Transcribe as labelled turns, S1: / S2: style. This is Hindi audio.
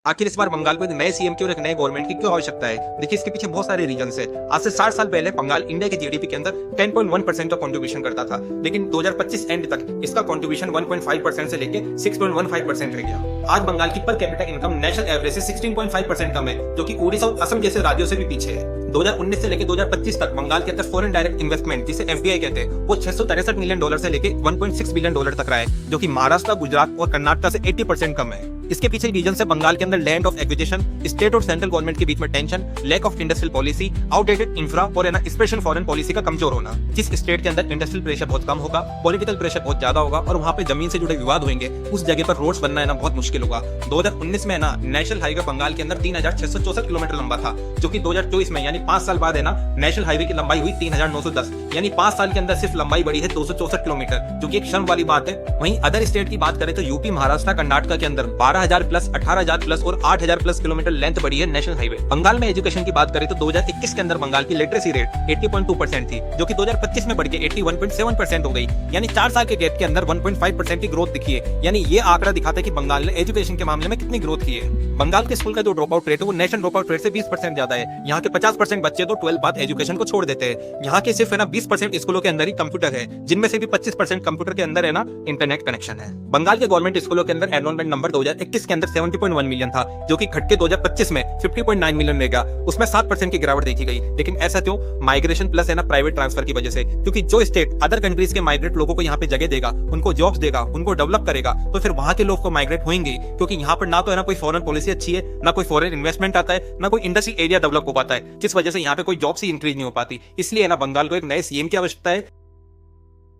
S1: आखिर इस बार बंगाल को एक नए सीएम की और एक नए गवर्नमेंट की क्यों आवश्यकता है? देखिए, इसके पीछे बहुत सारे रीजन है। आज से 60 साल पहले बंगाल इंडिया के जीडीपी के अंदर 10.1% का कंट्रीब्यूशन करता था, लेकिन 2025 एंड तक इसका कंट्रीब्यूशन 1.5% से लेके 6.15% रह गया। आज बंगाल की per capita income national average से 16.5% कम है, जो कि उड़ीसा और असम जैसे राज्यों से भी पीछे है। 2019 से लेकर 2025 तक बंगाल के अंदर फॉरेन डायरेक्ट इन्वेस्टमेंट, जिसे एफडीआई कहते हैं, वो $663 मिलियन से लेके $1.6 बिलियन तक रहा है, जो कि महाराष्ट्र, गुजरात और कर्नाटक से 80% कम है। इसके पीछे रीजन से बंगाल के अंदर लैंड ऑफ एक्विजिशन, स्टेट और सेंट्रल गवर्नमेंट के बीच में tension, lack of industrial policy, outdated infra और स्पेशल फॉरेन पॉलिसी का कमजोर होना। जिस स्टेट के अंदर इंडस्ट्रियल प्रेशर बहुत कम होगा, पॉलिटिकल प्रेशर बहुत ज्यादा होगा और वहाँ पे जमीन से जुड़े विवाद होंगे, उस जगह पर रोड्स बनना है ना बहुत मुश्किल होगा। 2019 में ना नेशनल हाईवे बंगाल के अंदर 3664 किलोमीटर लंबा था, जो कि 2024 में यानी 5 साल बाद है ना नेशनल हाईवे की लंबाई हुई 3910, यानी 5 साल के अंदर सिर्फ लंबाई बढ़ी है 264 किलोमीटर, जो कि एक शर्म वाली बात है। वहीं अदर स्टेट की बात करें तो यूपी, महाराष्ट्र, कर्नाटक के अंदर 12,000 प्लस, 18,000 प्लस और 8,000 प्लस किलोमीटर लेंथ बढ़ी है नेशनल हाईवे। बंगाल में एजुकेशन की बात करें तो 2021 के अंदर बंगाल की लिटरेसी रेट 80.2% थी, जो कि 2025 में बढ़ के 81.7% हो गई, यानी 4 साल के गैप के अंदर 1.5% की ग्रोथ दिखी है। यानी ये आंकड़ा दिखाता है कि बंगाल ने एजुकेशन के मामले में कितनी ग्रोथ की है। बंगाल के स्कूल का जो ड्रॉप आउट रेट है वो नेशनल ड्रॉप आउट रेट से 20% ज्यादा है। यहाँ के 50% बच्चे तो 12 बाद एजुकेशन को छोड़ देते हैं। यहाँ के सिर्फ है ना 20% स्कूलों के अंदर ही कंप्यूटर है, जिनमें से भी 25% कंप्यूटर के अंदर है ना इंटरनेट कनेक्शन है। बंगाल के गवर्नमेंट स्कूलों के अंदर एनरोलमेंट नंबर 2021 के अंदर 70.1 मिलियन था, जो कि घट के 2025 में 50.9 मिलियन रह गया। उसमें 7% की गिरावट देखी गई, लेकिन ऐसा क्यों? माइग्रेशन प्लस है ना प्राइवेट ट्रांसफर की वजह से, क्योंकि जो स्टेट अदर कंट्रीज के माइग्रेट लोगों को यहाँ पे जगह देगा, उनको जॉब्स देगा, उनको डेवलप करेगा, तो फिर वहां के लोग को माइग्रेट होंगे, क्योंकि यहाँ पर ना तो है ना कोई फॉरेन पॉलिसी अच्छी है, ना कोई फॉरेन इन्वेस्टमेंट आता है, ना कोई इंडस्ट्री एरिया डेवलप हो पाता है, जिस वजह से यहाँ पे कोई जॉब से इंक्रीज नहीं हो पाती। इसलिए ना बंगाल को एक नए सीएम की आवश्यकता है।